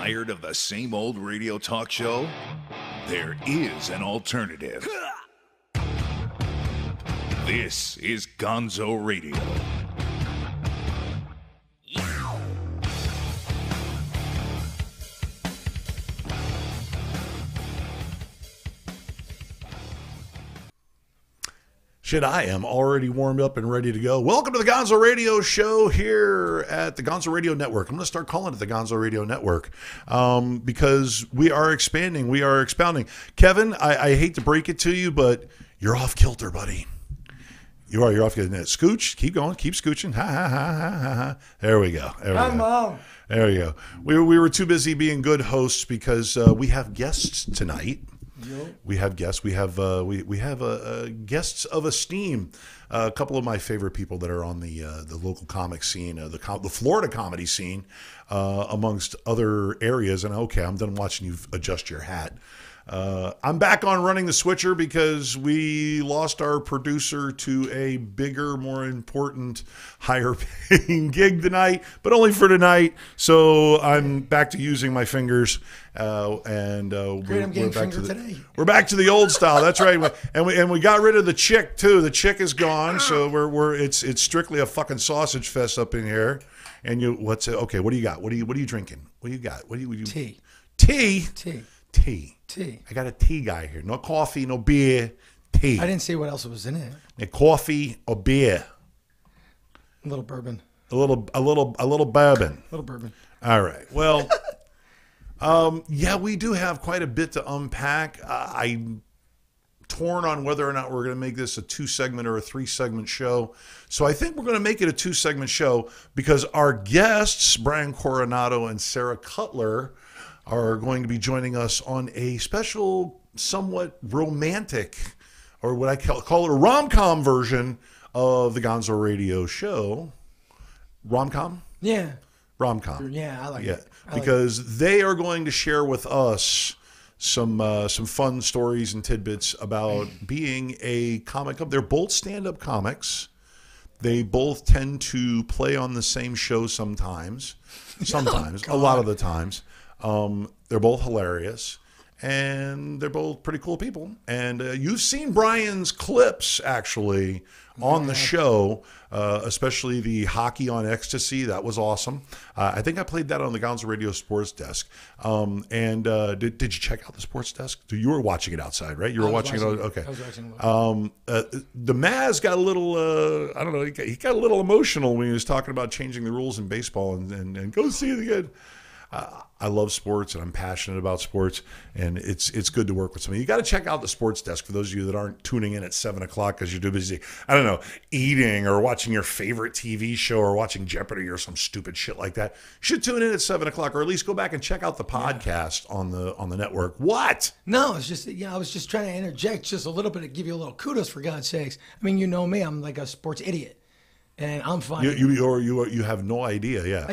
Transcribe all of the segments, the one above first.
Tired of the same old radio talk show? There is an alternative. This is Gonzo Radio. Shit, I am already warmed up and ready to go. Welcome to the Gonzo Radio Show here at the Gonzo Radio Network. I'm going to start calling it the Gonzo Radio Network because we are expanding. We are expounding. Kevin, I hate to break it to you, but you're off kilter, buddy. You are. You're off kilter. Scooch, keep going. Keep scooching. Ha, ha, ha, ha, ha, ha. There we go. There we go. Mom. There we go. We were too busy being good hosts because we have guests tonight. Yep. We have guests. We have guests of esteem. A couple of my favorite people that are on the local comic scene, the Florida comedy scene, amongst other areas. And okay, I'm done watching you adjust your hat. I'm back on running the switcher because we lost our producer to a bigger, more important, higher paying gig tonight, but only for tonight. So I'm back to using my fingers. We're back to the old style. That's right. And we got rid of the chick too. The chick is gone. So it's strictly a fucking sausage fest up in here. And what do you got? What are you drinking? What do you got? Tea. I got a tea guy here. No coffee, no beer, tea. I didn't see what else was in it. A coffee or beer. A little bourbon. A little bourbon. A little bourbon. All right. Well, yeah, we do have quite a bit to unpack. I'm torn on whether or not we're going to make this a 2-segment or a 3-segment show. So I think we're going to make it a 2-segment show because our guests, Brain Coronado and Sarah Cutler, are going to be joining us on a special, somewhat romantic, or what I call it a rom-com version of the Gonzo Radio Show. Rom-com? Yeah. Rom-com. Yeah, I like it. Because they are going to share with us some fun stories and tidbits about being a comic. They're both stand-up comics. They both tend to play on the same show sometimes. A lot of the times. They're both hilarious, and they're both pretty cool people. And you've seen Brian's clips, actually, on the show, especially the Hockey on Ecstasy. That was awesome. I think I played that on the Gonzo Radio Sports Desk. Did you check out the Sports Desk? You were watching it outside, right? You were watching it. Okay. I was watching it. The Maz got a little, I don't know, he got a little emotional when he was talking about changing the rules in baseball and go see it again. I love sports and I'm passionate about sports, and it's good to work with somebody. You got to check out the Sports Desk for those of you that aren't tuning in at 7 o'clock because you're too busy, I don't know, eating or watching your favorite TV show or watching Jeopardy or some stupid shit like that. You should tune in at 7 o'clock or at least go back and check out the podcast on the network. What? No, it's just, I was just trying to interject just a little bit to give you a little kudos, for God's sakes. I mean, you know me, I'm like a sports idiot. And I'm fine. You have no idea, yeah.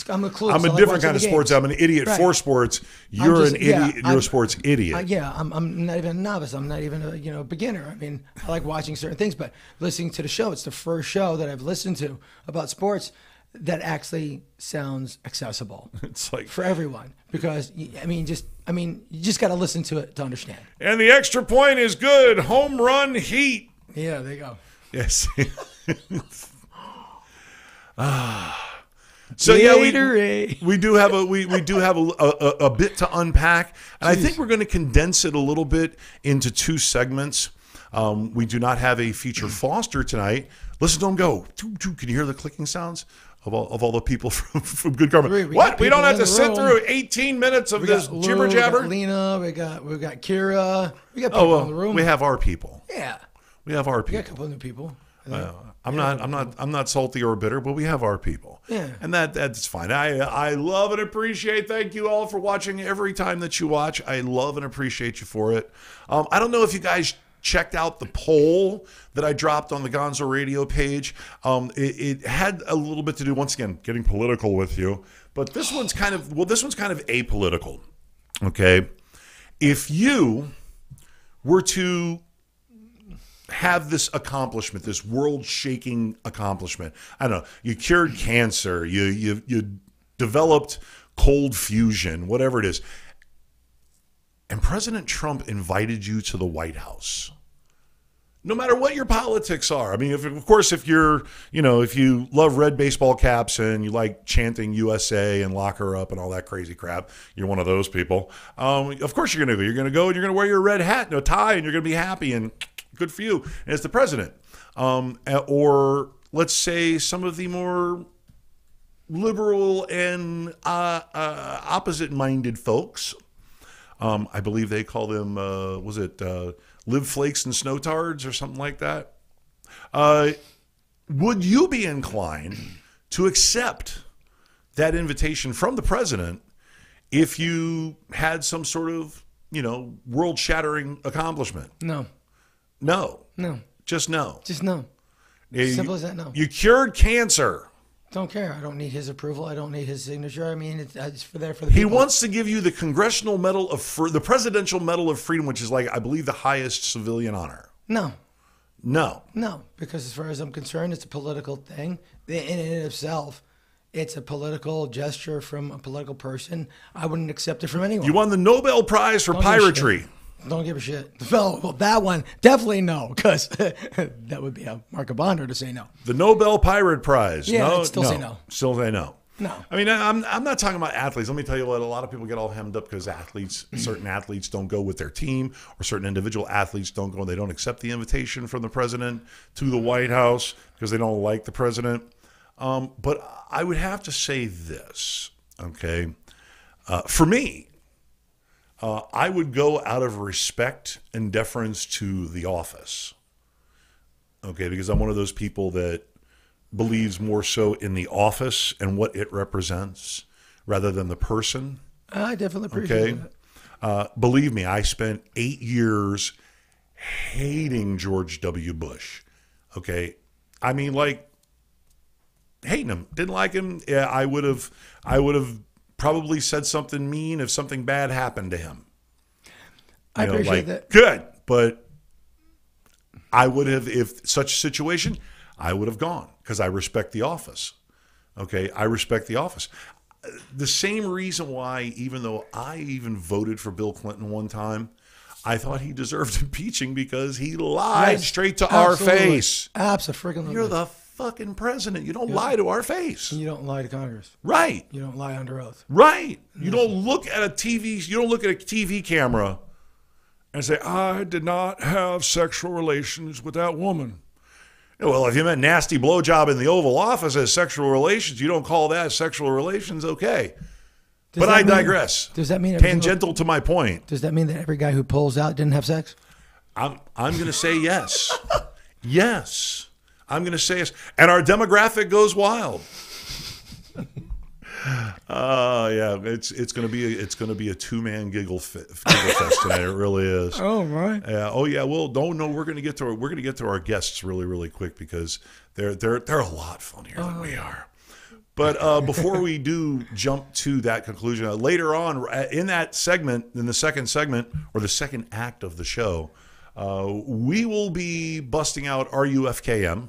I'm a clueless. I'm a different kind of sports. I'm an idiot for sports. You're an idiot. You're a sports idiot. I'm not even a novice. I'm not even a beginner. I mean, I like watching certain things, but listening to the show, it's the first show that I've listened to about sports that actually sounds accessible. It's like for everyone because you just got to listen to it to understand. And the extra point is good. Home run heat. Yeah, there you go. Yes. So yeah, we do have a bit to unpack, and I think we're going to condense it a little bit into 2 segments. We do not have a feature Foster tonight. Listen to them go. Can you hear the clicking sounds of all the people from Good Karma? What? We don't have to sit through 18 minutes of this jibber jabber. We got Lena. We got Kira. We got people in the room. We have our people. Yeah, we have our people. We got a couple of new people. I'm not salty or bitter, but we have our people. Yeah. And that's fine. I love and appreciate, thank you all for watching every time that you watch. I love and appreciate you for it. I don't know if you guys checked out the poll that I dropped on the Gonzo Radio page. It had a little bit to do, once again, getting political with you, but this one's kind of apolitical. Okay. If you were to have this accomplishment, this world-shaking accomplishment. I don't know. You cured cancer. You developed cold fusion, whatever it is. And President Trump invited you to the White House. No matter what your politics are. I mean, of course, if you're, if you love red baseball caps and you like chanting USA and lock her up and all that crazy crap, you're one of those people. Of course you're going to go. You're going to go and you're going to wear your red hat and a tie and you're going to be happy and good for you. And it's the president. Or let's say some of the more liberal and opposite-minded folks. I believe they call them, Live Flakes and Snow Tards or something like that. Would you be inclined to accept that invitation from the president if you had some sort of, world-shattering accomplishment? No. No. No. Just no. Just no. Simple as that, no. You cured cancer. Don't care. I don't need his approval. I don't need his signature. I mean, it's for the He people. wants to give you the Congressional Medal of the Presidential Medal of Freedom, which is I believe, the highest civilian honor. No. No. No, because as far as I'm concerned, it's a political thing. In and of itself, it's a political gesture from a political person. I wouldn't accept it from anyone. You won the Nobel Prize for piratry. Don't give a shit. Well, that one, definitely no, because that would be a mark of honor to say no. The Nobel Pirate Prize. Yeah, no, I'd still say no. Still say no. No. I mean, I'm not talking about athletes. Let me tell you what, a lot of people get all hemmed up because certain athletes don't go with their team, or certain individual athletes don't go and they don't accept the invitation from the president to the White House because they don't like the president. But I would have to say this, okay? For me, I would go out of respect and deference to the office, okay? Because I'm one of those people that believes more so in the office and what it represents rather than the person. I definitely appreciate that. Believe me, I spent 8 years hating George W. Bush, okay? I mean, hating him. Didn't like him. Yeah, I would have probably said something mean if something bad happened to him. I appreciate that. Good, but I would have, if such a situation, I would have gone because I respect the office. Okay, I respect the office. The same reason why, even though I even voted for Bill Clinton one time, I thought he deserved impeaching because he lied straight to our face. Absolutely. You're the fucking president. You don't lie to our face. And you don't lie to Congress. Right. You don't lie under oath. Right. You don't look at a TV. You don't look at a TV camera and say, "I did not have sexual relations with that woman." Well, if you meant nasty blowjob in the Oval Office as sexual relations, you don't call that sexual relations, okay. But I digress. Does that mean tangential to my point? Does that mean that every guy who pulls out didn't have sex? I'm going to say yes. Yes. I'm going to say yes. And our demographic goes wild. Yeah, it's going to be a two-man giggle fest tonight. It really is. Oh, right. Yeah. Oh, yeah. Well, no. We're going to get to our guests really, really quick because they're a lot funnier than we are. But before we do jump to that conclusion, later on in that segment, in the second segment or the second act of the show, we will be busting out RUFKM.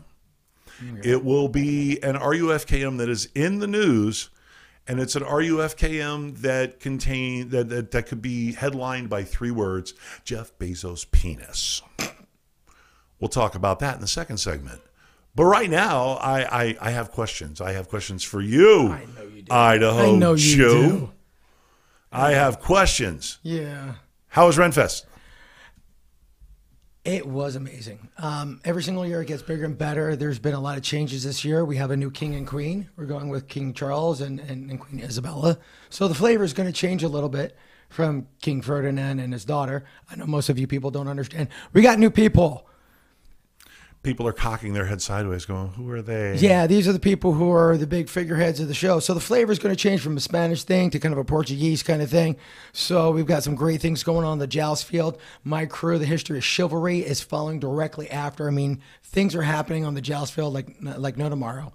Okay. It will be an RUFKM that is in the news. And it's an RUFKM that could be headlined by 3 words: Jeff Bezos' penis. We'll talk about that in the second segment. But right now, I have questions. I have questions for you. I know you do. Idaho I know you do. I have questions. Yeah. How was Renfest? It was amazing. Every single year it gets bigger and better. There's been a lot of changes this year. We have a new king and queen. We're going with King Charles and Queen Isabella. So the flavor is going to change a little bit from King Ferdinand and his daughter. I know most of you people don't understand. We got new people. People are cocking their head sideways going, who are they? Yeah, these are the people who are the big figureheads of the show. So the flavor is going to change from a Spanish thing to kind of a Portuguese kind of thing. So we've got some great things going on the joust field. My crew, the history of chivalry, is following directly after. I mean, things are happening on the joust field like no tomorrow.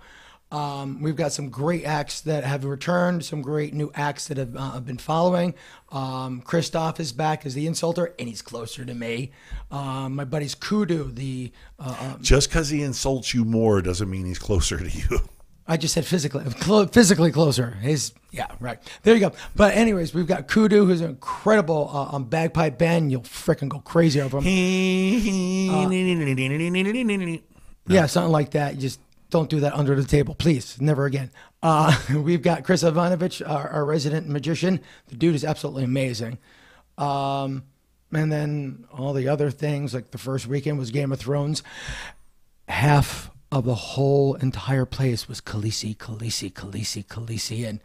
We've got some great acts that have returned, some great new acts that have been following. Christoph is back as the insulter, and he's closer to me. My buddy's Kudu, just because he insults you more doesn't mean he's closer to you. I just said physically closer. Yeah, right. There you go. But anyways, we've got Kudu, who's an incredible bagpipe band. You'll freaking go crazy over him. Yeah, something like that. You just don't do that under the table, please. Never again. We've got Chris Ivanovich, our resident magician. The dude is absolutely amazing. And then all the other things, like the first weekend was Game of Thrones. Half of the whole entire place was Khaleesi. And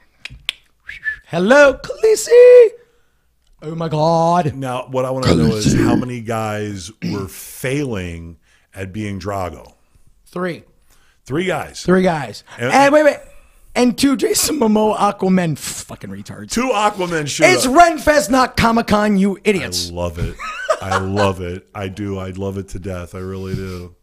hello, Khaleesi! Oh my God. Now, what I want to know is how many guys were failing at being Drago? 3. 3 guys. 3 guys. And wait. And 2 Jason Momoa Aquaman fucking retards. 2 Aquaman showed It's up. Renfest, not Comic-Con, you idiots. I love it. I love it. I do. I love it to death. I really do.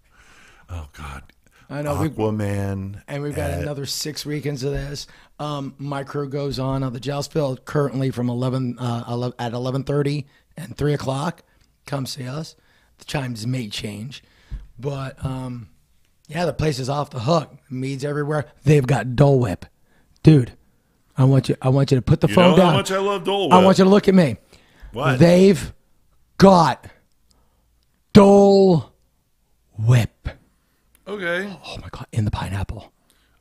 Oh, God. I know. Aquaman. And we've got another 6 weekends of this. My crew goes on the Joust Field currently from 11:30 and 3 o'clock. Come see us. The chimes may change. But, yeah, the place is off the hook. Meads everywhere. They've got Dole Whip. Dude, I want you to put the phone down. How much I love Dole Whip. I want you to look at me. What? They've got Dole Whip. Okay. Oh my God! In the pineapple.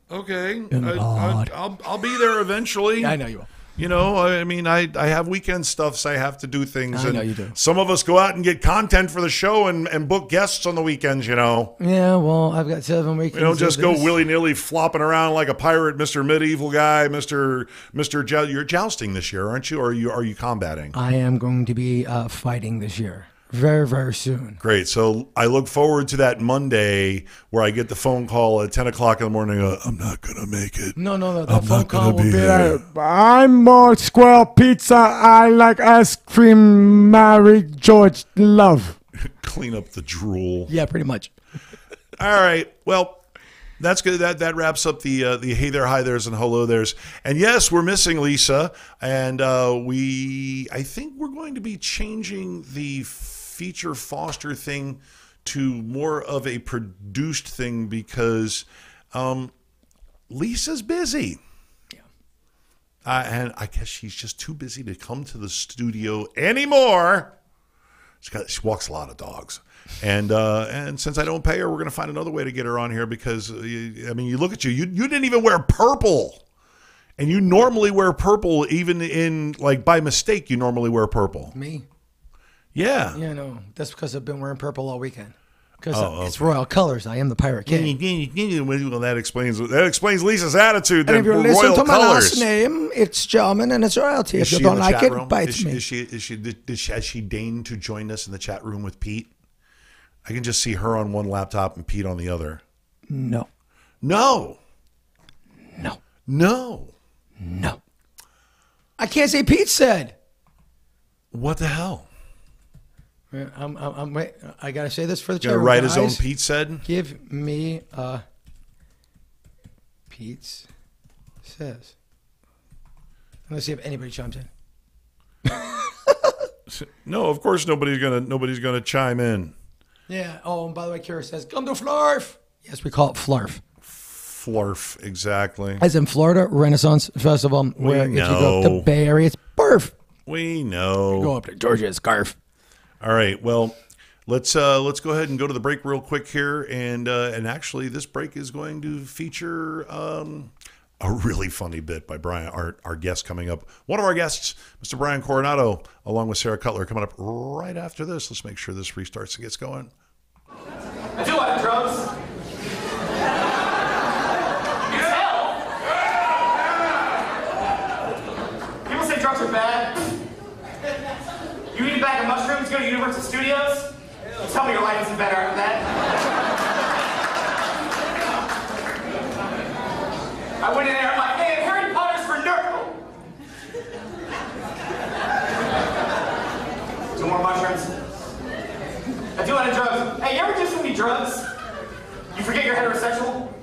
Okay. God. I'll be there eventually. I know you will. You know, I mean, I have weekend stuff, so I have to do things. I know you do. Some of us go out and get content for the show and book guests on the weekends, you know. Yeah, well, I've got 7 weekends. We don't just go willy-nilly flopping around like a pirate, Mr. Medieval guy, Mr. You're jousting this year, aren't you? Or are you combating? I am going to be fighting this year. Very, very soon. Great. So I look forward to that Monday where I get the phone call at 10 o'clock in the morning. I'm not going to make it. No. That phone call will be here. I'm more square pizza. I like ice cream. Mary George Love. Clean up the drool. Yeah, pretty much. All right. Well, that's good. That wraps up the hey there, hi there's, and hello there's. And yes, we're missing Lisa. And I think we're going to be changing the feature Foster thing to more of a produced thing because Lisa's busy. Yeah. And I guess she's just too busy to come to the studio anymore. She walks a lot of dogs. And since I don't pay her, we're going to find another way to get her on here because, I mean, you look at you didn't even wear purple. And you normally wear purple even in, like, by mistake, you normally wear purple. Me? Yeah. Yeah, no. That's because I've been wearing purple all weekend. Because it's royal colors. I am the pirate king. Well, that explains Lisa's attitude. And if you listen royal to my colors. last name, it's German and it's royalty. If you don't like it, bite me. Has she deigned to join us in the chat room with Pete? I can just see her on one laptop and Pete on the other. No. I can't say Pete said. What the hell? I'm wait. I gotta say this for the chat. Gotta write his own Pete said. Give me a Pete says. Let's see if anybody chimes in. No, of course nobody's gonna chime in. Yeah. Oh, and by the way, Kira says, "Come to Flarf." Yes, we call it Flarf. Flurf, exactly. As in Florida Renaissance Festival, where if you go up to Bay Area, it's barf. We know. Go up to Georgia, it's scarf. All right. Well, let's go ahead and go to the break real quick here, and actually, this break is going to feature a really funny bit by Brian, our guest coming up. One of our guests, Mr. Brain Coronado, along with Sarah Cutler, coming up right after this. Let's make sure this restarts and gets going. I do like drugs. People say drugs are bad. You eat a bag of mushrooms, go to Universal Studios. You tell me your life isn't better after that. I went in there, I'm like, hey, Harry Potter's for nerd. 2 more mushrooms. I do a lot of drugs. Hey, you ever do so many drugs? You forget you're heterosexual?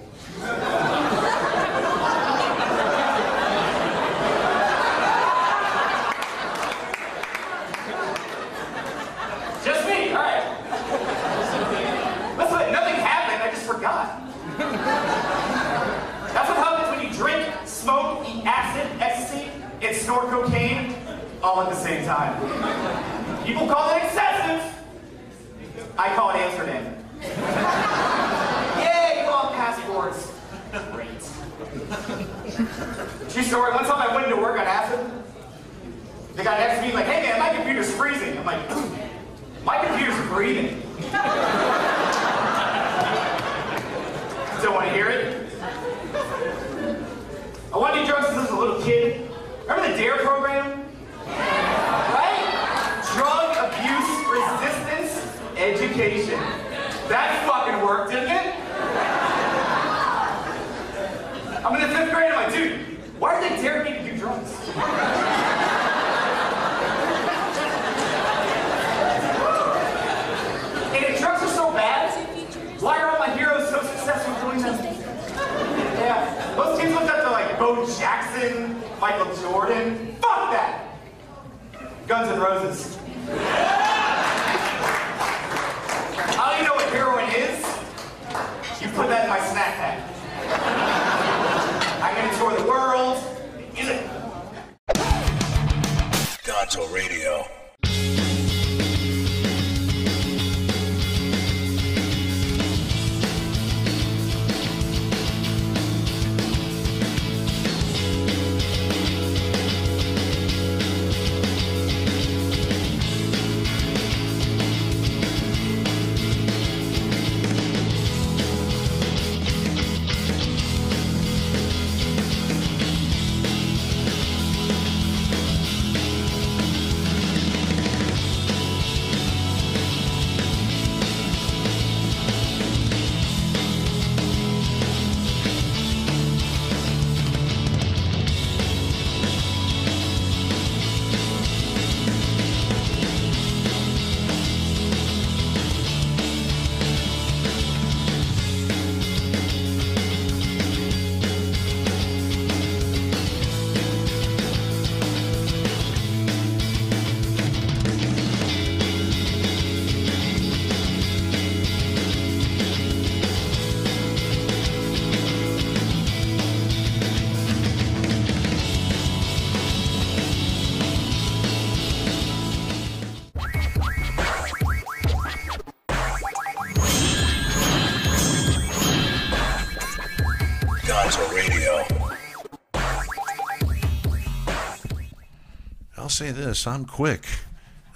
Just me, all right. Listen, nothing happened, I just forgot. That's what happens snort cocaine all at the same time. People call it excessive. I call it Amsterdam. Yay, you all have passports. Great. True story, one time I went into work on acid. The guy next to me like, hey man, my computer's freezing. I'm like, my computer's breathing. Still want to hear it? I wanted to do drugs since I was a little kid. Remember the DARE program? Right? Drug Abuse Resistance Education. That fucking worked, didn't it? I'm in the 5th grade, I'm like, dude, why are they daring me to do drugs? And if drugs are so bad, why are all my heroes so successful doing them? Yeah, most kids look up to like Bo Jackson, Michael Jordan. Fuck that! Guns N' Roses. I don't even know what heroin is. You put that in my snack pack. I'm gonna tour the world. Is it? Gonzo Radio. I'll say this: I'm quick.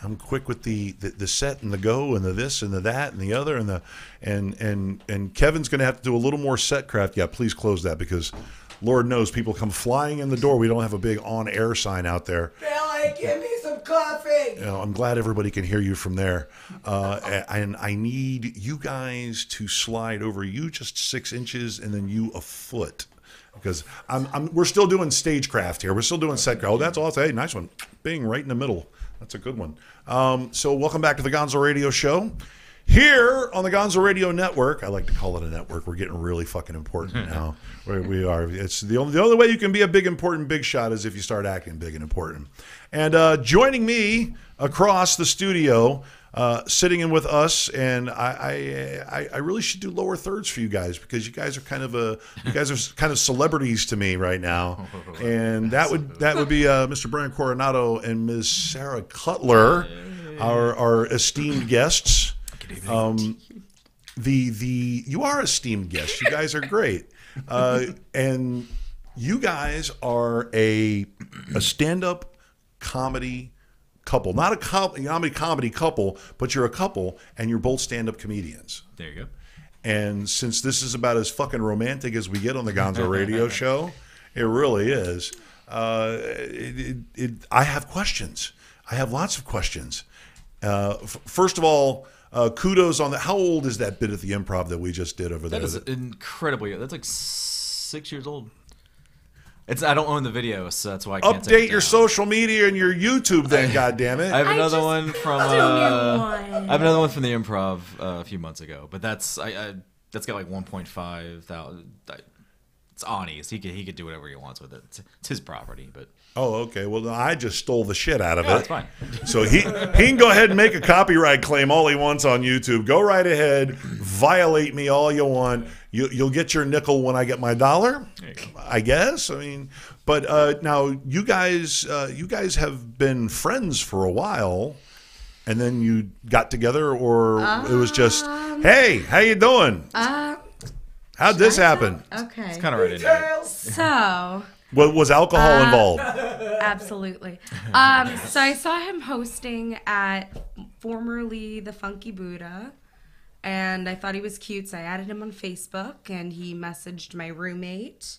I'm quick with the set and the go and the this and the that and the other and the and Kevin's going to have to do a little more set craft. Yeah, please close that because Lord knows people come flying in the door. We don't have a big on-air sign out there. Billy, give me some coffee. You know, I'm glad everybody can hear you from there. And I need you guys to slide over you just 6 inches and then you a foot. Because we're still doing stagecraft here. We're still doing set craft. Oh, that's awesome. Hey, nice one. Bing, right in the middle. That's a good one. So welcome back to the Gonzo Radio Show. Here on the Gonzo Radio Network, I like to call it a network. We're getting really fucking important now. We are. It's the only way you can be a big, important, big shot is if you start acting big and important. And joining me across the studio, sitting in with us, and I really should do lower thirds for you guys because you guys are kind of celebrities to me right now, and that would be Mr. Brain Coronado and Ms. Sarah Cutler, our esteemed guests. You are esteemed guests. You guys are great, and you guys are a stand-up comedy couple, not a comedy couple, but you're a couple, and you're both stand-up comedians. There you go. And since this is about as fucking romantic as we get on the Gonzo Radio Show, it really is. I have questions. I have lots of questions. First of all, kudos on that. How old is that bit at the Improv that we just did over there? That is incredibly. That's like 6 years old. I don't own the video, so that's why I can't update your social media and your YouTube. Then, goddammit. I have another one from. I have another one from the Improv a few months ago, but that's got like 1.5 thousand. It's Ani's. He could do whatever he wants with it. It's his property, but. Oh, okay. Well, I just stole the shit out of it. That's fine. So he can go ahead and make a copyright claim all he wants on YouTube. Go right ahead, violate me all you want. You'll get your nickel when I get my dollar, I guess. I mean, But now you guys have been friends for a while, and then you got together, or it was just, hey, how you doing? How'd this happen? Okay. It's kind of right in there. So. Was alcohol involved? Absolutely. So I saw him hosting at formerly the Funky Buddha, and I thought he was cute, so I added him on Facebook, and he messaged my roommate,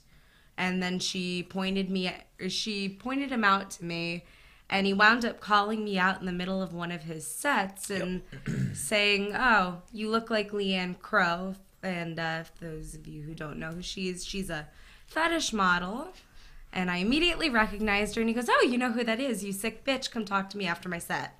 and then she pointed him out to me, and he wound up calling me out in the middle of one of his sets and saying, "Oh, you look like Leanne Crow." And for those of you who don't know who she is, she's a fetish model. And I immediately recognized her, and he goes, "Oh, you know who that is? You sick bitch! Come talk to me after my set."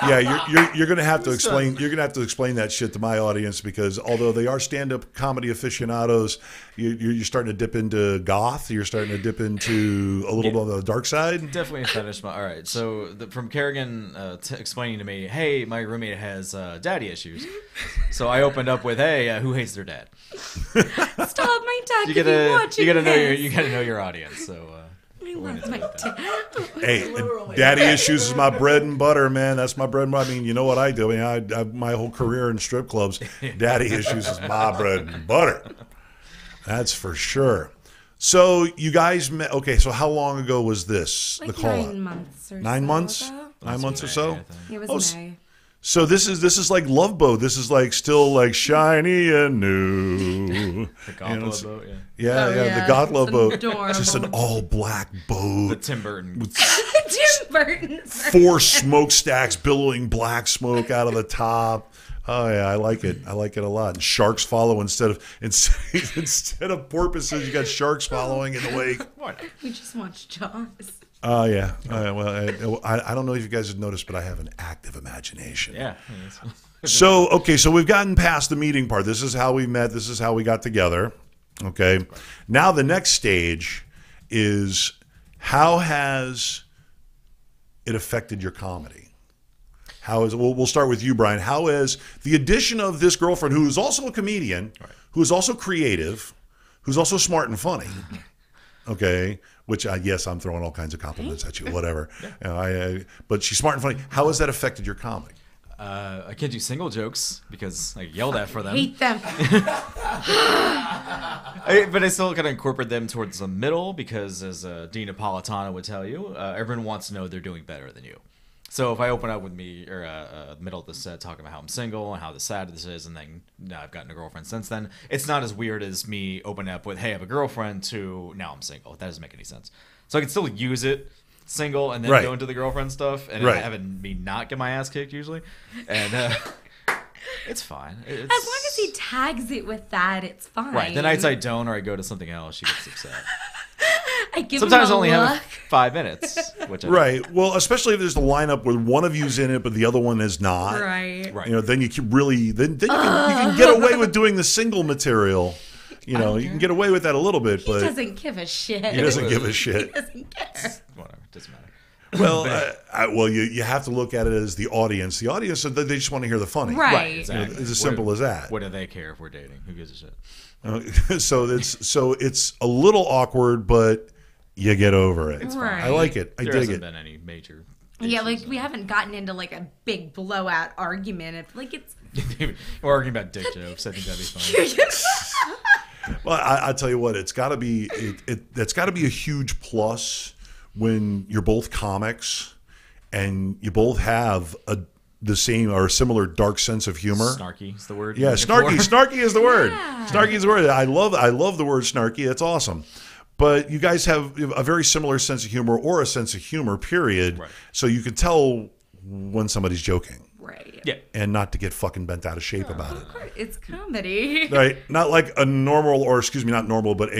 Yeah, you're gonna have to explain. You're gonna have to explain that shit to my audience, because although they are stand-up comedy aficionados, you're starting to dip into goth. You're starting to dip into a little bit on the dark side. Definitely a fetish. All right. So from Kerrigan explaining to me, hey, my roommate has daddy issues. So I opened up with, hey, who hates their dad? Stop my dad! You gotta know your audience. So. I love my dad. Hey, daddy issues is my bread and butter, man. That's my bread and butter. I mean, you know what I do? I mean, I my whole career in strip clubs, daddy issues is my bread and butter. That's for sure. So you guys met. Okay, so how long ago was this? Like the call 9 months or 9 so months? ago. 9 months or so? It was May. So this is like Love Boat. This is like still like shiny and new. The goth love boat, Yeah, yeah. the goth love It's boat. adorable. Just an all black boat. The Tim Burton. Tim Burton. 4 smokestacks billowing black smoke out of the top. Oh yeah, I like it. I like it a lot. And sharks follow instead of porpoises. You got sharks following in the wake. We just watched Jaws. Oh yeah. Well, I don't know if you guys have noticed, but I have an active imagination. Yeah. So we've gotten past the meeting part. This is how we met. This is how we got together. Okay. Now the next stage is, how has it affected your comedy? We'll start with you, Brian. How has the addition of this girlfriend, who is also a comedian, who is also creative, who's also smart and funny, okay, which yes, I'm throwing all kinds of compliments at you, whatever. But she's smart and funny. How has that affected your comedy? I can't do single jokes because I yelled at for them. Hate them. But I still kind of incorporate them towards the middle because, as Dean Napolitano would tell you, everyone wants to know they're doing better than you. So if I open up with me or middle of the set talking about how I'm single and how sad this is, and then I've gotten a girlfriend since then, it's not as weird as me opening up with, hey, I have a girlfriend, to now I'm single. That doesn't make any sense. So I can still use it single and then go into the girlfriend stuff, and having me not get my ass kicked usually, and it's fine. As long as he tags it with that, it's fine. Right. The nights I don't, or I go to something else, she gets upset. I give Sometimes him I only look. have 5 minutes. Which Well, especially if there's the lineup where one of you's in it, but the other one is not. Right. You know, then you can really then you can get away with doing the single material. You know, you can get away with that a little bit, but He doesn't give a shit. he doesn't give a shit. He doesn't care. Whatever. Doesn't matter. Well, you have to look at it as the audience. The audience, they just want to hear the funny. Right. Exactly. It's as simple as that. What do they care if we're dating? Who gives a shit? So it's a little awkward, but you get over it. It's fine. I like it. I There dig hasn't it. been any major. Yeah, issues, like we haven't gotten into like a big blowout argument. Like it's We're arguing about dick jokes. I think that'd be fun. Well, I tell you what, it's got to be it's got to be a huge plus when you're both comics and you both have the same or a similar dark sense of humor. Snarky is the word. Yeah, snarky. Snarky is the word. Snarky is the word. I love the word snarky. It's awesome. But you guys have a very similar sense of humor, or a sense of humor, period. Right. So you can tell when somebody's joking. right. Yeah. And not to get fucking bent out of shape about it. Of course, it's comedy. Right, not like a normal, or excuse me, not normal, but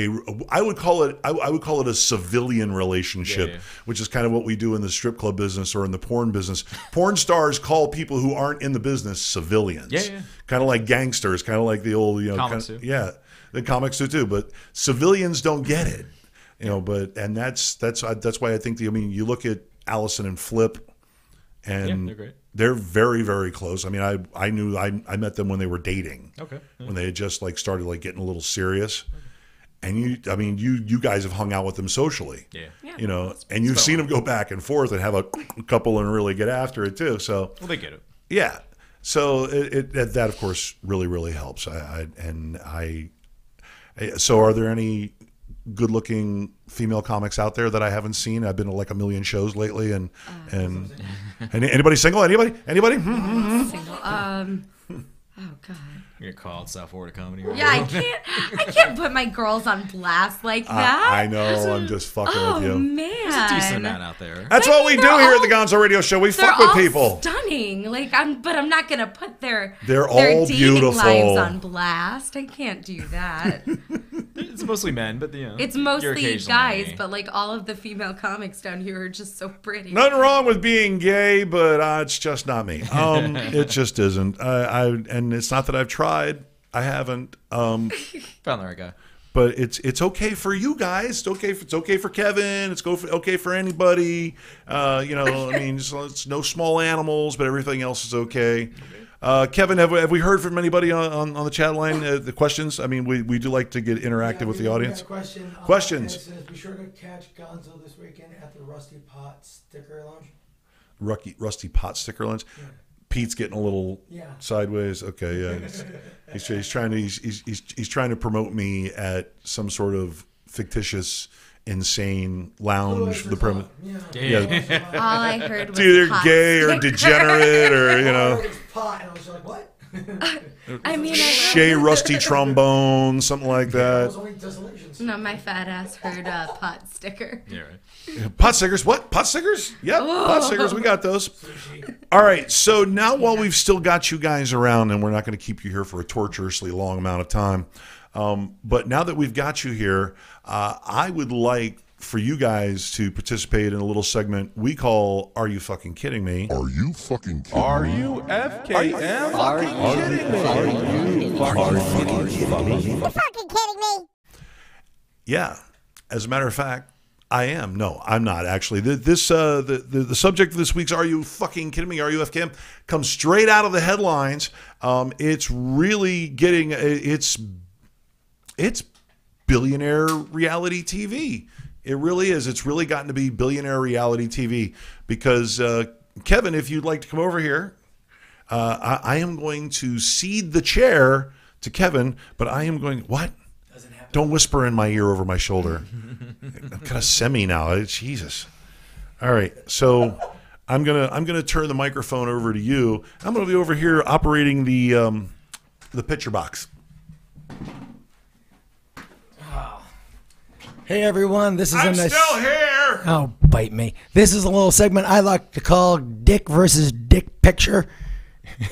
I would call it a civilian relationship, which is kind of what we do in the strip club business or in the porn business. Porn stars call people who aren't in the business civilians. Yeah. Kind of like gangsters, kind of like the old, comics kind of, the comics do too. But civilians don't get it, and that's why I think you look at Allison and Flip, and they're great. They're very, very close. I mean, I met them when they were dating. Okay. When they had just started getting a little serious. And you guys have hung out with them socially. Yeah. You know, and you've seen them go back and forth and have a couple and really get after it too. So Well, they get it. yeah. So that of course really helps. So are there any good-looking female comics out there that I haven't seen? I've been to like a million shows lately, and anybody single? Anybody? Single. Oh God. You're gonna call it South Florida comedy. Yeah, I can't put my girls on blast like that. I know. I'm just fucking Oh with you. man. There's a decent amount out there. That's what we do here at the Gonzo Radio Show. We fuck with people. Stunning. Like but I'm not gonna put their all dating beautiful lives on blast. I can't do that. It's mostly men, but you know, It's mostly guys, but like all of the female comics down here are just so pretty. Nothing wrong with being gay, but it's just not me. It just isn't. And it's not that I've tried. I haven't. Found the right guy. But it's okay for you guys. It's okay for Kevin. It's okay for anybody. You know, I mean, it's no small animals, but everything else is okay. Kevin, have we heard from anybody on the chat line? The questions? I mean, we do like to get interactive with the audience. Questions. It says, be sure to catch Gonzo this weekend at the Rusty Pot Sticker Lounge. Rusty Pot Sticker Lounge. Yeah. Pete's getting a little sideways. Okay, yeah. He's trying to promote me at some sort of fictitious, insane lounge. The premise. All I heard was it's either pot gay or sticker. degenerate or you know. Pot, and I was like, what? I mean, Shay Rusty trombone, something like that. No, my fat ass heard pot sticker. Yeah, right. Pot stickers? What? Pot stickers? Yep, pot stickers. We got those. All right. So now, while we've still got you guys around, and we're not going to keep you here for a torturously long amount of time, but now that we've got you here, I would like for you guys to participate in a little segment we call "Are You Fucking Kidding Me?" Are you fucking kidding Are me? you FKM? Are you fucking kidding me? Yeah. As a matter of fact, I am. No, I'm not actually. The subject of this week's "Are You Fucking Kidding Me?" Are you FKM? Comes straight out of the headlines. It's really getting it's billionaire reality TV. It really is. It's really gotten to be billionaire reality TV because Kevin, if you'd like to come over here, I am going to cede the chair to Kevin, but I am going what? Don't whisper in my ear over my shoulder. I'm kind of semi now. Jesus. All right. So I'm gonna turn the microphone over to you. I'm gonna be over here operating the picture box. Hey everyone, this is I'm a nice. still here. Oh, bite me! This is a little segment I like to call "Dick versus Dick Picture."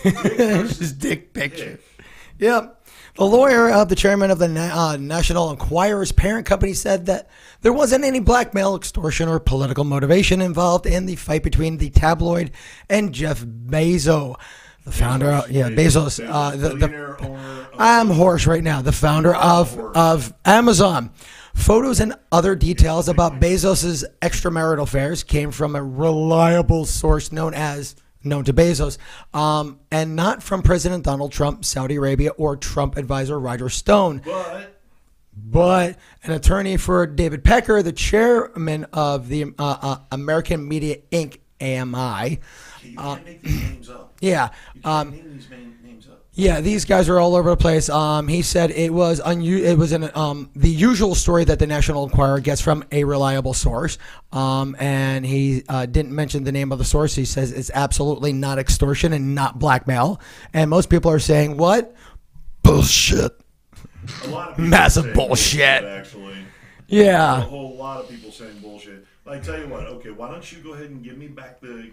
Dick Picture. Yep. The lawyer of the chairman of the National Enquirer's parent company said that there wasn't any blackmail, extortion, or political motivation involved in the fight between the tabloid and Jeff Bezos, the founder. Bezos. I'm hoarse right now. The founder of Amazon. Photos and other details about Bezos' extramarital affairs came from a reliable source known to Bezos, and not from President Donald Trump, Saudi Arabia, or Trump advisor Roger Stone. But an attorney for David Pecker, the chairman of the American Media Inc., AMI. You can't make these names up. Yeah. You can't name these names up. Yeah, these guys are all over the place. He said it was the usual story that the National Enquirer gets from a reliable source, and he didn't mention the name of the source. He says it's absolutely not extortion and not blackmail. And most people are saying, "What? Bullshit! A lot of people Massive bullshit!" Actually, yeah, a whole lot of people saying bullshit. I tell you what. Okay, why don't you go ahead and give me back the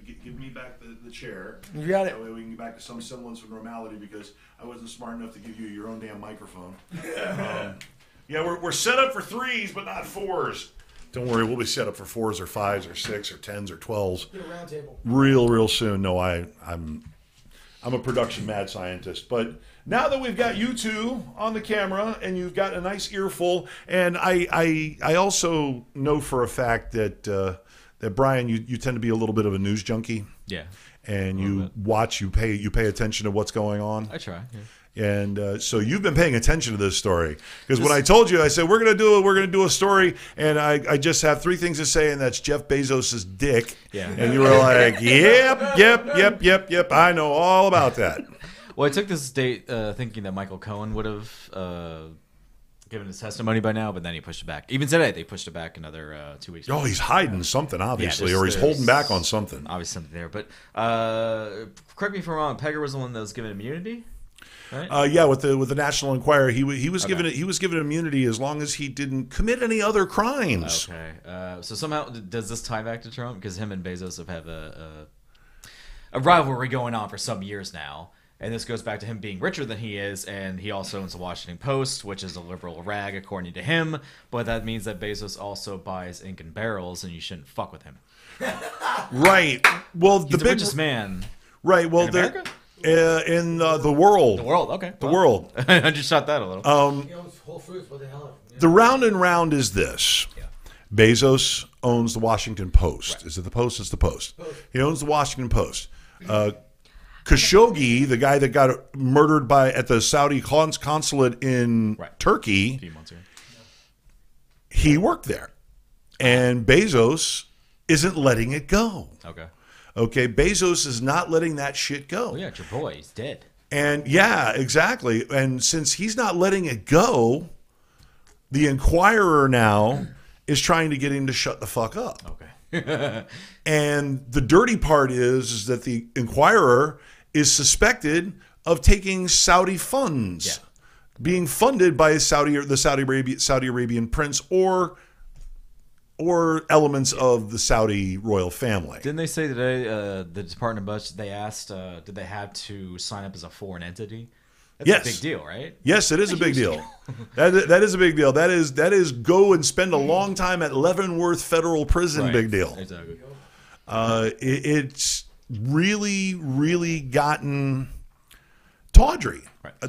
chair? You got it. That way we can get back to some semblance of normality because I wasn't smart enough to give you your own damn microphone. Yeah, we're set up for 3s, but not 4s. Don't worry, we'll be set up for 4s or 5s or 6s or 10s or 12s. Real soon. No, I'm a production mad scientist, but. Now that we've got you two on the camera and you've got a nice earful, and I also know for a fact that Brian, you tend to be a little bit of a news junkie. Yeah. And you pay attention to what's going on. I try. Yeah. And so you've been paying attention to this story because when I told you, I said we're gonna do a story, and I just have 3 things to say, and that's Jeff Bezos's dick. Yeah. And you were like, yep. I know all about that. Well, I took this date thinking that Michael Cohen would have given his testimony by now, but then he pushed it back. Even today, they pushed it back another 2 weeks. Oh, he's hiding something, obviously, or he's there's holding back on something. Obviously something there. But correct me if I'm wrong, Pegger was the one that was given immunity? Right? Yeah, with the National Enquirer, he was given immunity as long as he didn't commit any other crimes. Okay, so somehow does this tie back to Trump? Because him and Bezos have had a rivalry going on for some years now, and this goes back to him being richer than he is, and he also owns the Washington Post, which is a liberal rag according to him. But that means that Bezos also buys ink and barrels, and you shouldn't fuck with him. Right. Well, He's the richest man. Right. Well, in America? In the world. The world, okay. The world. I just shot that a little. He owns Whole Foods. What the hell? The round and round is this. Yeah. Bezos owns the Washington Post. Right. Is it the Post? It's the Post. He owns the Washington Post. Khashoggi, the guy that got murdered at the Saudi consulate in Turkey, a few months ago. He worked there. And Bezos isn't letting it go. Okay, Bezos is not letting that shit go. Oh, yeah, it's your boy. He's dead. And yeah, exactly. And since he's not letting it go, the Enquirer now is trying to get him to shut the fuck up. Okay. And the dirty part is that the Enquirer is suspected of taking Saudi funds, being funded by the Saudi Arabian prince or elements of the Saudi royal family. Didn't they say today, the Department of Budget, they asked, did they have to sign up as a foreign entity? That's a big deal, right? Yes, it is a big deal. That is a big deal. That is go and spend a long time at Leavenworth Federal Prison. Big deal. Exactly. It's really, really gotten tawdry.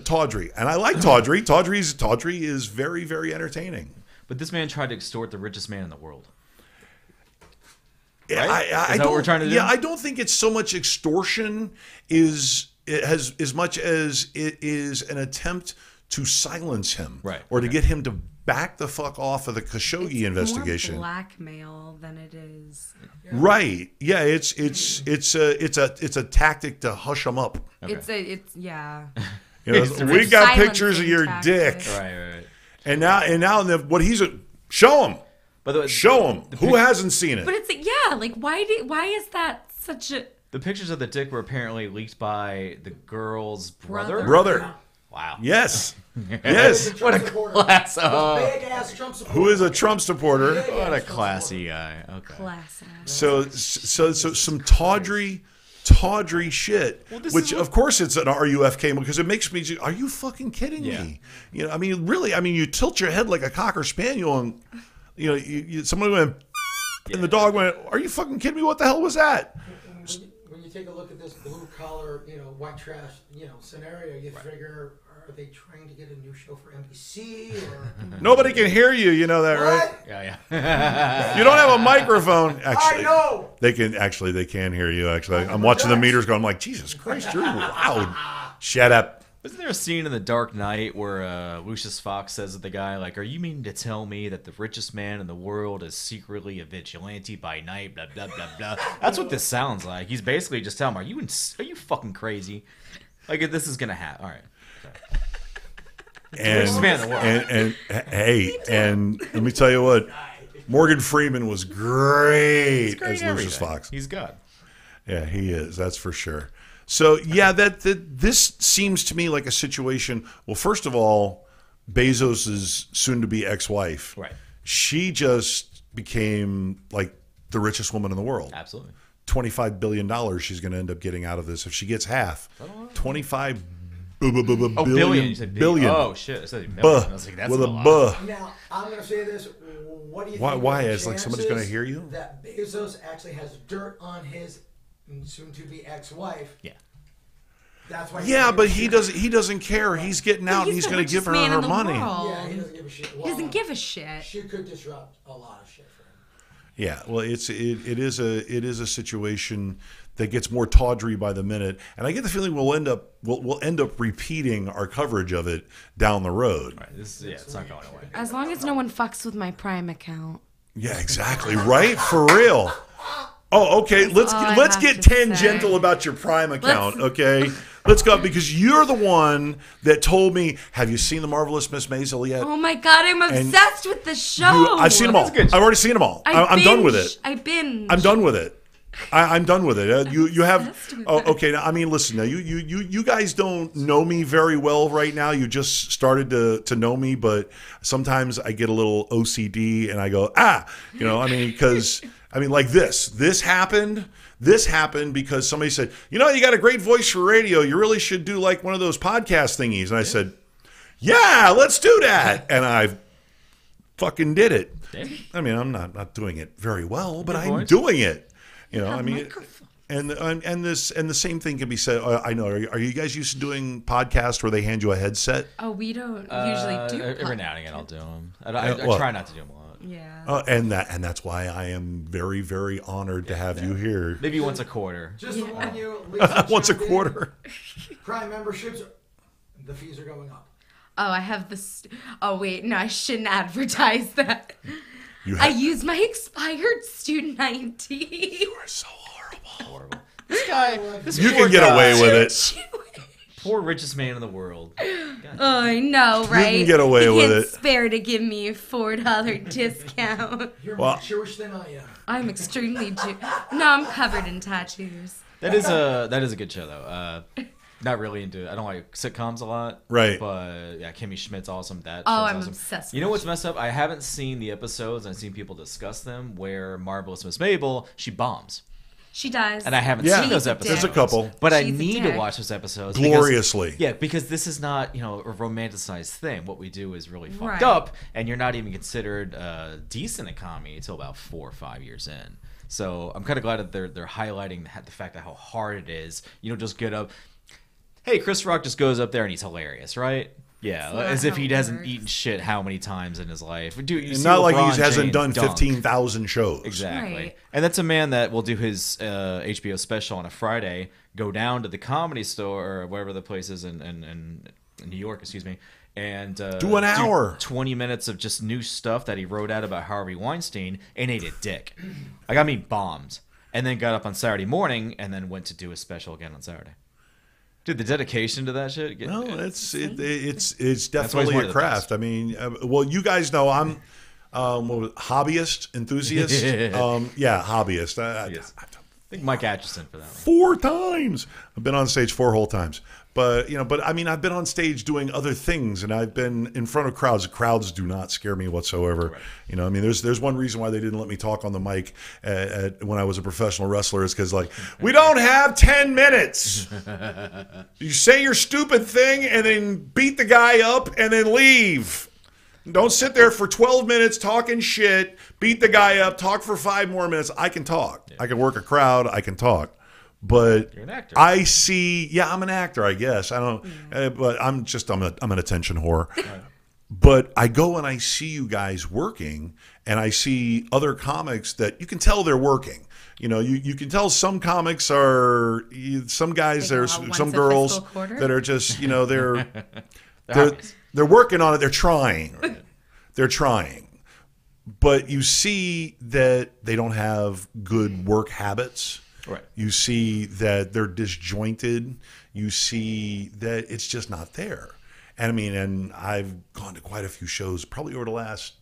Tawdry. And I like tawdry. Tawdry is very, very entertaining. But this man tried to extort the richest man in the world. Right? Is that what we're trying to do? Yeah, I don't think it's so much extortion as much as it is an attempt to silence him, or to get him to back the fuck off of the Khashoggi investigation. More blackmail than it is. Right? Yeah, it's a tactic to hush him up. Okay. You know, we got pictures of your dick. Right. And now what he's show him. By the way, show him. Who hasn't seen it? But it's why is that such a? The pictures of the dick were apparently leaked by the girl's brother. Wow. Yes. Yes. What a class. Big ass Trump supporter. Who is a Trump supporter? What a classy guy. Okay. Class. So some tawdry shit, which of course it's an RUFK because it makes me. Are you fucking kidding me? You know, I mean, really, I mean, you tilt your head like a cocker spaniel, and you know, somebody went, and the dog went. Are you fucking kidding me? What the hell was that? When you take a look at this blue collar, white trash, scenario, you figure, are they trying to get a new show for NBC? Or nobody can hear you. You know that, right? Yeah. You don't have a microphone. Actually, I know. They can hear you. Actually, I'm watching the meters going. I'm like, Jesus Christ, you're loud. Shut up. Wasn't there a scene in The Dark Knight where Lucius Fox says to the guy, like, "Are you meaning to tell me that the richest man in the world is secretly a vigilante by night?" Blah blah blah blah. That's what this sounds like. He's basically just telling him, "Are you fucking crazy? Like, if this is gonna happen, all right." And let me tell you what, Morgan Freeman was great as Lucius Fox. He's God. Yeah, he is. That's for sure. So yeah, this seems to me like a situation. Well, first of all, Bezos's soon-to-be ex-wife, she just became like the richest woman in the world. Absolutely. $25 billion she's going to end up getting out of this if she gets half. 25 billion. Oh shit! I said million. I was like, that's with a a lot. Now I'm going to say this. What do you why? think? Why? It's like somebody's going to hear you. That Bezos actually has dirt on his soon-to-be ex-wife. Yeah. That's why. Yeah, but he doesn't care. He's getting out and he's going to give her money. Yeah, he doesn't give a shit. He doesn't give a shit. She could disrupt a lot of shit for him. Yeah, well, it is a situation that gets more tawdry by the minute, and I get the feeling we'll end up repeating our coverage of it down the road. Right, it's not going away. As long as no one fucks with my Prime account. Yeah, exactly. Right, for real. Oh, okay. Let's get tangential about your Prime account. Okay, let's go because you're the one that told me. Have you seen The Marvelous Miss Maisel yet? Oh my god, I'm obsessed with the show. I've seen them all. I've already seen them all. I'm done with it. I binge. I'm done with it. I'm done with it. You have okay. Now, I mean, listen. Now you guys don't know me very well right now. You just started to know me, but sometimes I get a little OCD and I go I mean, because I mean, like this happened. This happened because somebody said, you got a great voice for radio. You really should do like one of those podcast thingies. And I said, yeah, let's do that. And I fucking did it. I mean, I'm not doing it very well, but I'm doing it. I mean, and the same thing can be said. I know. Are you guys used to doing podcasts where they hand you a headset? Oh, we don't usually do. Every now and again, I'll do them. I try not to do them a lot. Yeah. And that's why I am very, very honored to have you here. Maybe once a quarter. Just to warn you, once a quarter. Prime memberships, the fees are going up. Oh, I have this. Oh wait, no, I shouldn't advertise that. I use my expired student ID. You are so horrible. This guy. You can get away with it. Poor richest man in the world. Oh, I know, right? You can get away with it. Spare to give me a $4 discount. You're more Jewish than I am. I'm extremely Jewish. No, I'm covered in tattoos. That is a good show though. Not really into. I don't like sitcoms a lot. Right. But yeah, Kimmy Schmidt's awesome. That I'm awesome. obsessed. You know what's messed up? I haven't seen the episodes. I've seen people discuss them where Marvelous Miss Mabel she bombs. She does. And I haven't seen those episodes. There's a couple. But I need to watch those episodes. Gloriously. Because this is not, a romanticized thing. What we do is really fucked up, and you're not even considered decent at comedy until about 4 or 5 years in. So I'm kind of glad that they're highlighting the fact that how hard it is. You don't just get up. Hey, Chris Rock just goes up there and he's hilarious, right? Yeah, as if he hasn't eaten shit how many times in his life. Dude, not like he hasn't done 15,000 shows. Exactly. Right. And that's a man that will do his HBO special on a Friday, go down to the Comedy Store or wherever the place is in New York, and do an hour. 20 minutes of just new stuff that he wrote out about Harvey Weinstein and ate a dick. I mean, bombed. And then got up on Saturday morning and then went to do his special again on Saturday. Dude, the dedication to that shit. No, it's definitely a craft. I mean, well, you guys know I'm hobbyist, enthusiast. Hobbyist. I think Mike Atchison for that one. 4 times. I've been on stage 4 whole times. But I mean, I've been on stage doing other things, and I've been in front of crowds. Crowds do not scare me whatsoever. Right. I mean, there's one reason why they didn't let me talk on the mic when I was a professional wrestler is because we don't have 10 minutes. You say your stupid thing and then beat the guy up and then leave. Don't sit there for 12 minutes talking shit, beat the guy up, talk for 5 more minutes. I can talk. Yeah. I can work a crowd. I can talk. But you're an actor. I see, I'm an actor, I guess. I don't, but I'm an attention whore. Right. But I go and I see you guys working, and I see other comics that you can tell they're working. You can tell some comics are, some guys, there's some girls that are just, they're working on it. They're trying. Right. They're trying. But you see that they don't have good work habits. Right. You see that they're disjointed. You see that it's just not there. And I mean, and I've gone to quite a few shows, probably over the last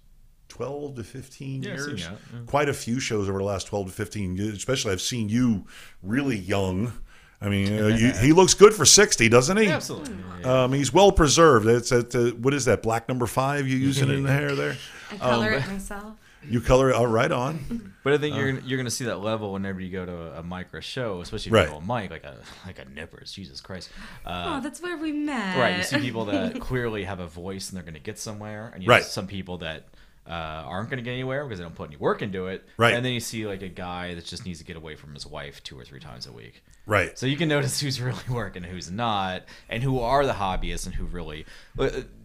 12 to 15 years. Yeah. Quite a few shows over the last 12 to 15 years. Especially, I've seen you really young. I mean, he looks good for 60, doesn't he? Absolutely. He's well preserved. It's what is that, black number 5 you using in the hair there? I color it myself. You color it right on. But I think you're gonna see that level whenever you go to a mic or a show, especially if you go to a mic like a Nippers. Jesus Christ. That's where we met. Right. You see people that clearly have a voice and they're gonna get somewhere, and you have some people that aren't going to get anywhere because they don't put any work into it. Right. And then you see like a guy that just needs to get away from his wife 2 or 3 times a week. Right. So you can notice who's really working and who's not, and who are the hobbyists and who really.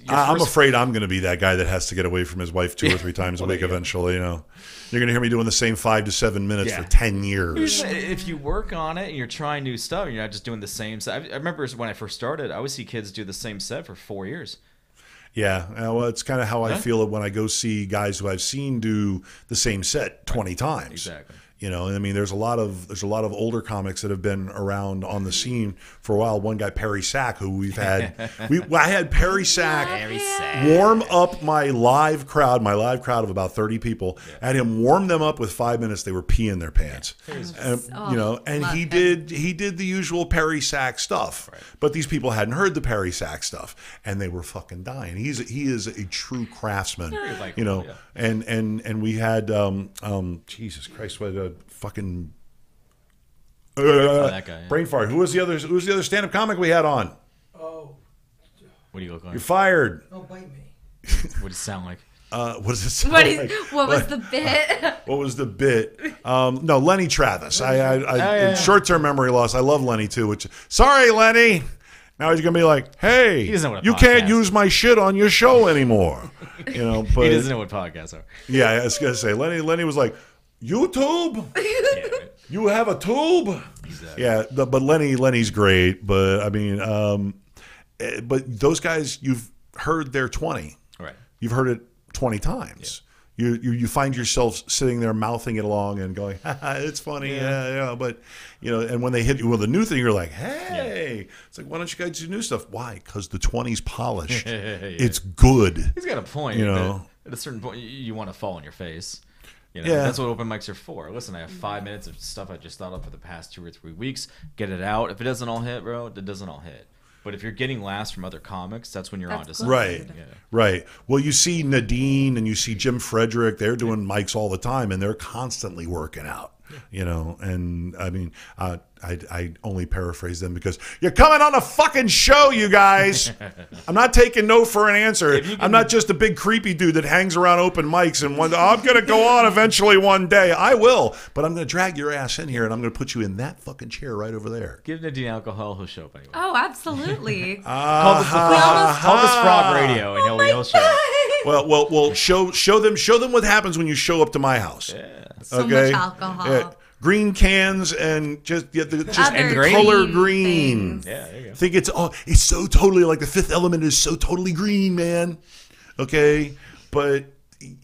I'm afraid I'm going to be that guy that has to get away from his wife 2 or 3 times a week eventually. You know, you're going to hear me doing the same 5 to 7 minutes for 10 years. If you work on it and you're trying new stuff, and you're not just doing the same set. I remember when I first started, I would see kids do the same set for 4 years. Yeah, well, it's kind of how I feel when I go see guys who I've seen do the same set 20 times. Exactly. You know, I mean, there's a lot of older comics that have been around on the scene for a while. One guy, Perry Sack, who we've had, I had Perry Sack warm up my live crowd of about 30 people. I had him warm them up with 5 minutes. They were peeing their pants, and, you know, and he did the usual Perry Sack stuff. Right. But these people hadn't heard the Perry Sack stuff, and they were fucking dying. He is a true craftsman, you know. And we had Jesus Christ, what fucking that guy, brain fart. Who was the other stand-up comic we had on? Oh, what do you look like? You're fired. don't bite me. What does it sound like? What does it sound like? What was the bit? What was the bit? No, Lenny Travis. In short-term memory loss, I love Lenny too. Sorry, Lenny. Now he's gonna be like, "Hey, you can't use my shit on your show anymore." You know, but he doesn't know what podcasts are. Yeah, I was gonna say Lenny was like, YouTube. You have a tube. Exactly. Yeah, but Lenny's great. But I mean, but those guys, you've heard their 20. Right. You've heard it 20 times. Yeah. You find yourself sitting there mouthing it along and going, it's funny, yeah. But, you know, and when they hit you with a new thing, you're like, hey. It's like, why don't you guys do new stuff? Why? Because the 20's polished. It's good. He's got a point. You know, at a certain point, you want to fall on your face. You know, that's what open mics are for. Listen, I have 5 minutes of stuff I just thought of for the past 2 or 3 weeks. Get it out. If it doesn't all hit, bro, it doesn't all hit. But if you're getting laughs from other comics, that's when you're on to something. Right, right. Well, you see Nadine and you see Jim Frederick. They're doing mics all the time, and they're constantly working out. You know, and I mean, I only paraphrase them because you're coming on a fucking show, you guys. I'm not taking no for an answer. I'm not just a big creepy dude that hangs around open mics and I'm going to go on eventually one day. I will, but I'm going to drag your ass in here and I'm going to put you in that fucking chair right over there. Give Nadine alcohol, he'll show up anyway. Oh, absolutely. Call this Frog Radio and he'll show up. Well, show them what happens when you show up to my house. Yeah. So much alcohol. Yeah. Green cans and just Other color green. things. Yeah, there you go. Think it's so totally like The Fifth Element is so totally green, man. Okay, but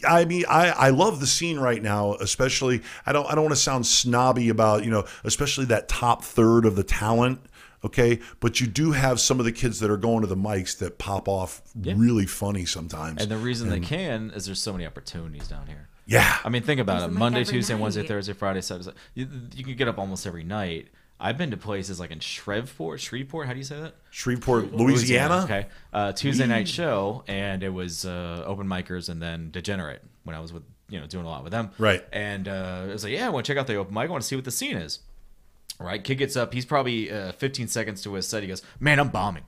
I mean, I love the scene right now, especially. I don't want to sound snobby about, you know, especially that top third of the talent. Okay, but you do have some of the kids that are going to the mics that pop off really funny sometimes. And the reason they can is there's so many opportunities down here. Yeah. I mean, think about it. Monday, Tuesday, night. Wednesday, Thursday, Friday, Saturday. You can get up almost every night. I've been to places like in Shreveport. How do you say that? Shreveport, Louisiana. Okay. Tuesday night show, and it was open micers and then Degenerate when I was with, you know, doing a lot with them. Right. And it was like, yeah, I want to check out the open mic. I want to see what the scene is. Right. Kid gets up. He's probably 15 seconds to his set. He goes, man, I'm bombing.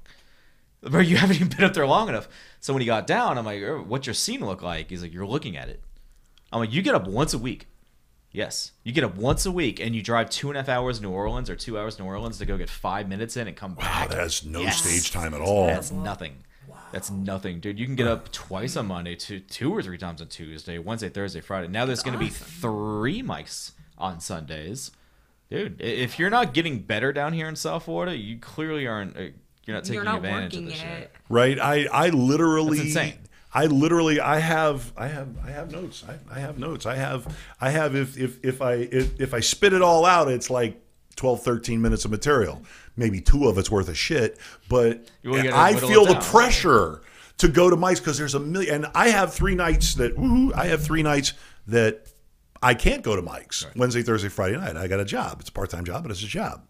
Bro, you haven't even been up there long enough. So when he got down, I'm like, what's your scene look like? He's like, you're looking at it. I'm like, you get up once a week. Yes. You get up once a week and you drive 2.5 hours to New Orleans or 2 hours to New Orleans to go get 5 minutes in and come back. Wow, that's no stage time at all. That's nothing. Wow. That's nothing, dude. You can get up twice on Monday, 2 or 3 times on Tuesday, Wednesday, Thursday, Friday. Now there's going to be 3 mics on Sundays. Dude, if you're not getting better down here in South Florida, you clearly aren't. You're not taking advantage of this shit. Right. I literally. That's insane. I have notes. I have notes. I have if I spit it all out, it's like 12, 13 minutes of material. Maybe 2 of it's worth of shit. But I feel the pressure to go to mics because there's a million. And I have 3 nights that I can't go to mics. Right. Wednesday, Thursday, Friday night. I got a job. It's a part-time job, but it's a job.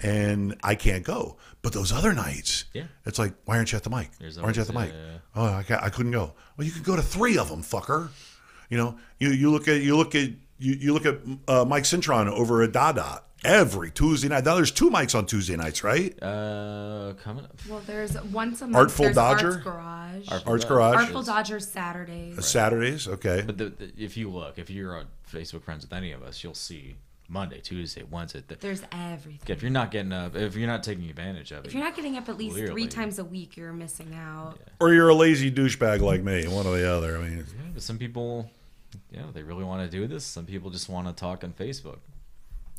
And I can't go. But those other nights, it's like, why aren't you at the mic? Why aren't you at the mic? Oh, I couldn't go. Well, you could go to 3 of them, fucker. You know, you look at you look at Mike Cintron over at Dada every Tuesday night. Now there's 2 mics on Tuesday nights, right? Coming up. Well, there's once a month. Artful there's Dodger? Arts Garage. Arts Garage. Artful Dodger Saturdays. Saturdays, okay. But if you're on Facebook friends with any of us, you'll see Monday, Tuesday, Wednesday. There's everything. If you're not getting up, if you're not taking advantage of it, If you're not getting up at least clearly. 3 times a week, you're missing out. Yeah. Or you're a lazy douchebag like me, one or the other. I mean, Yeah, but some people, they really want to do this. Some people just want to talk on Facebook.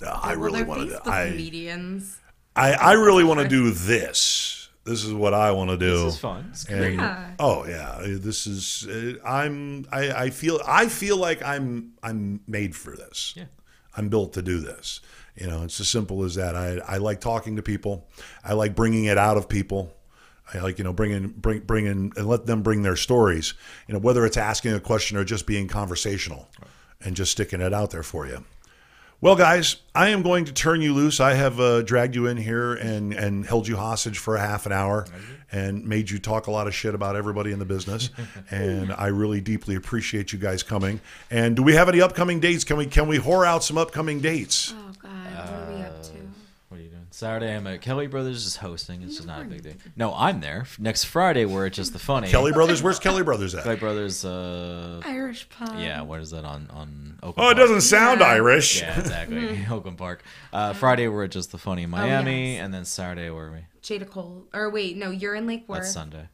I really want to. Facebook comedians. I really want to do this. This is what I want to do. This is fun. It's And- great. Yeah. Oh yeah, this is. I feel like I'm made for this. Yeah. I'm built to do this. It's as simple as that. I like talking to people. I like bringing it out of people. I like bringing and let them bring their stories. Whether it's asking a question or just being conversational, and just sticking it out there for you. Well, guys, I am going to turn you loose. I have dragged you in here and held you hostage for a half an hour and made you talk a lot of shit about everybody in the business. And I really deeply appreciate you guys coming. And do we have any upcoming dates? Can we whore out some upcoming dates? Oh, God. What are we up to? What are you doing? Saturday, I'm at Kelly Brothers is hosting. It's just not a big thing. No, I'm there. Next Friday, we're at Just the Funny. Kelly Brothers? Where's Kelly Brothers at? Kelly Brothers, Irish pub. yeah, what is that on Oakland Oh, it Park? doesn't sound Yeah. Irish. Yeah, exactly. Oakland Park. Friday, we're at Just the Funny in Miami. yes. And then Saturday, where are we? Jada Cole. Or wait, no, you're in Lake Worth. That's Sunday.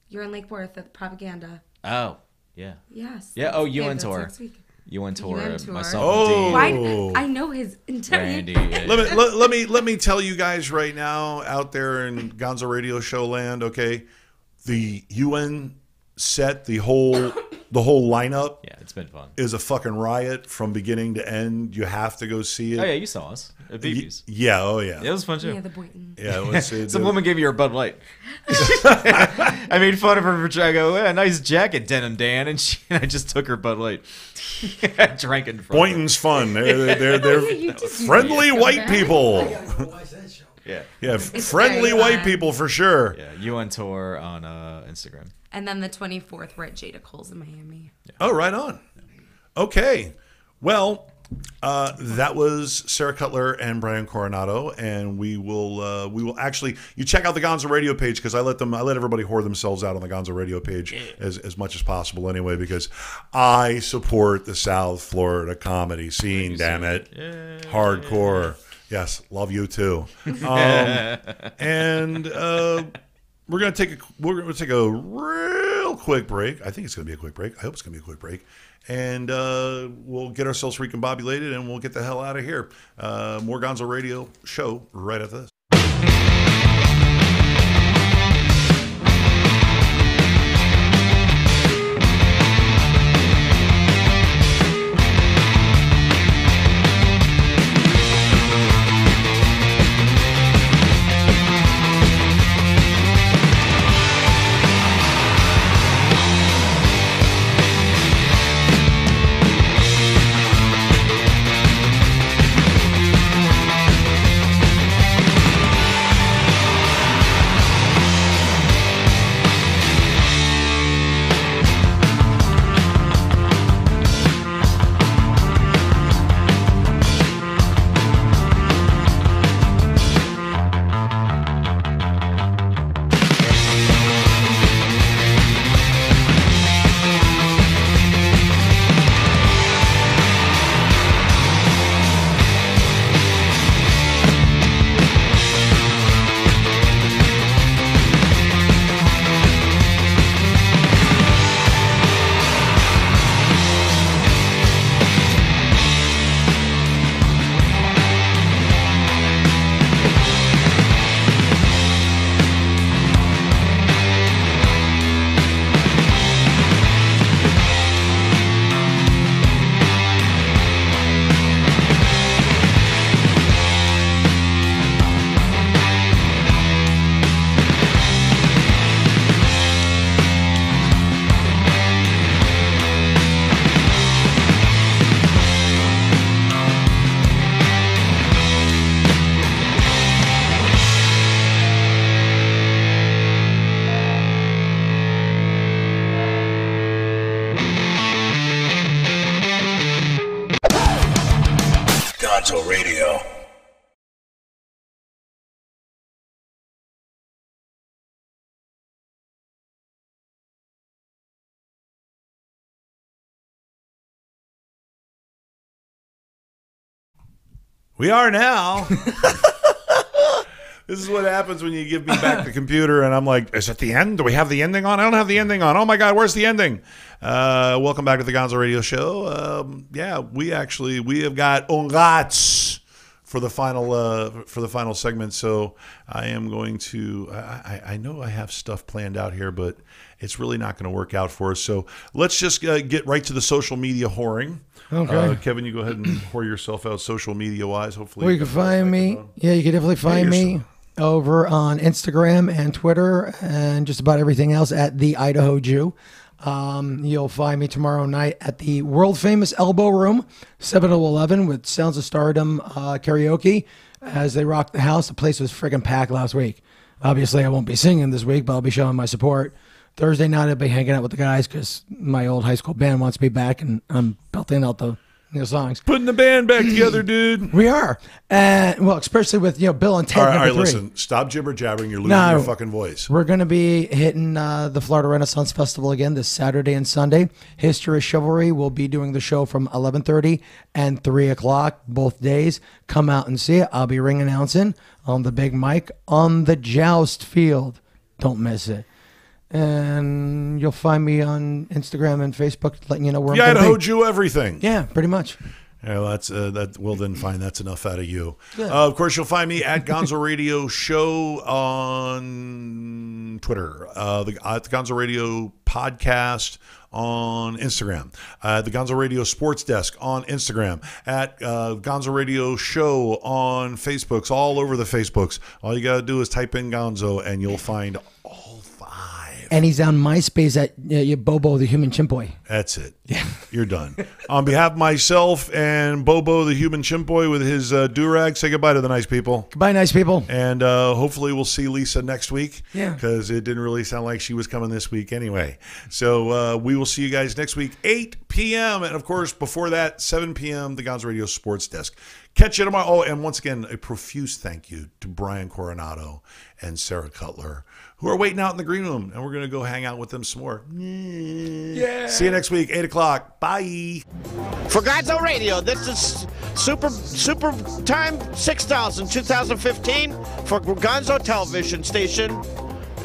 You're in Lake Worth at Propaganda. Oh, yeah. Yes. Yeah, oh, UN that's tour. next week. UN tour. UN tour. Myself Oh. and Dean. Why? I know his entire. Randy. Yeah. Let me tell you guys right now out there in Gonzo Radio Show land, okay? The UN set, the whole lineup Yeah, it's been fun. is a fucking riot from beginning to end. You have to go see it. Oh, yeah, you saw us at BB's. Yeah, oh yeah. Yeah, it was fun too. Yeah, the Boynton. Yeah, it Some woman gave you her Bud Light. I made fun of her for I go, yeah, nice jacket, Denim Dan, and I just took her Bud Light. I drank it in front Boynton's fun. They're You did friendly so white bad. people. Yeah. Yeah, It's friendly very white fun. people for sure. Yeah, UN tour on Instagram. And then the 24th, we're at Jada Cole's in Miami. Oh, right on. Okay. Well, that was Sarah Cutler and Brain Coronado, and we will actually you check out the Gonzo Radio page because I let everybody whore themselves out on the Gonzo Radio page as much as possible anyway because I support the South Florida comedy scene. Damn it, hardcore. Yes, love you too. And we're gonna take a real quick break. I think it's gonna be a quick break. I hope it's gonna be a quick break. And we'll get ourselves recombobulated and we'll get the hell out of here. More Gonzo Radio show right after this. Gonzo Radio. We are now. This is what happens when you give me back the computer and I'm like, is it the end? Do we have the ending on? I don't have the ending on. Oh my God, where's the ending? Welcome back to the Gonzo Radio Show. We have got ongats for the final segment. So I am going to, I know I have stuff planned out here, but it's really not going to work out for us. So let's just get right to the social media whoring. Okay. Kevin, you go ahead and whore yourself out social media wise. Hopefully, well, you can find me. Yeah, you can definitely find me over on Instagram and Twitter and just about everything else at the Idaho Jew. You'll find me tomorrow night at the world famous Elbow Room, 7 to 11 with Sounds of Stardom karaoke as they rock the house. The place was friggin' packed last week. Obviously, I won't be singing this week, but I'll be showing my support. Thursday night, I'll be hanging out with the guys because my old high school band wants me back, and I'm belting out the songs. Putting the band back together, dude. We are. Well, especially with Bill and Ted. All right, number 3. listen. Stop jibber jabbering. You're losing your fucking voice. We're going to be hitting the Florida Renaissance Festival again this Saturday and Sunday. History of Chivalry will be doing the show from 11:30 and 3 o'clock both days. Come out and see it. I'll be ring announcing on the big mic on the joust field. Don't miss it. And you'll find me on Instagram and Facebook, letting you know where I'm going to be. Idaho Jew everything. Yeah, pretty much. Yeah, well, that's that. Well, then fine. That's enough out of you. Of course, you'll find me at Gonzo Radio Show on Twitter, at the Gonzo Radio Podcast on Instagram, the Gonzo Radio Sports Desk on Instagram, at Gonzo Radio Show on Facebooks, all over the Facebooks. All you got to do is type in Gonzo and you'll find all 5. And he's on MySpace at Bobo the Human Chimpoy. That's it. Yeah. You're done. On behalf of myself and Bobo the Human Chimpoy with his do-rag, say goodbye to the nice people. Goodbye, nice people. And hopefully we'll see Lisa next week. Yeah. Because it didn't really sound like she was coming this week anyway. So we will see you guys next week, 8 p.m. And, of course, before that, 7 p.m., the Gonzo Radio Sports Desk. Catch you tomorrow. Oh, and once again, a profuse thank you to Brain Coronado and Sarah Cutler, who are waiting out in the green room. And we're going to go hang out with them some more. Yeah. See you next week, 8 o'clock. Bye. For Gonzo Radio, this is Super Time 6000 2015 for Gonzo Television Station,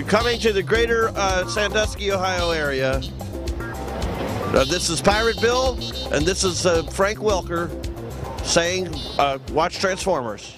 coming to the greater Sandusky, Ohio area. This is Pirate Bill, and this is Frank Welker saying, watch Transformers.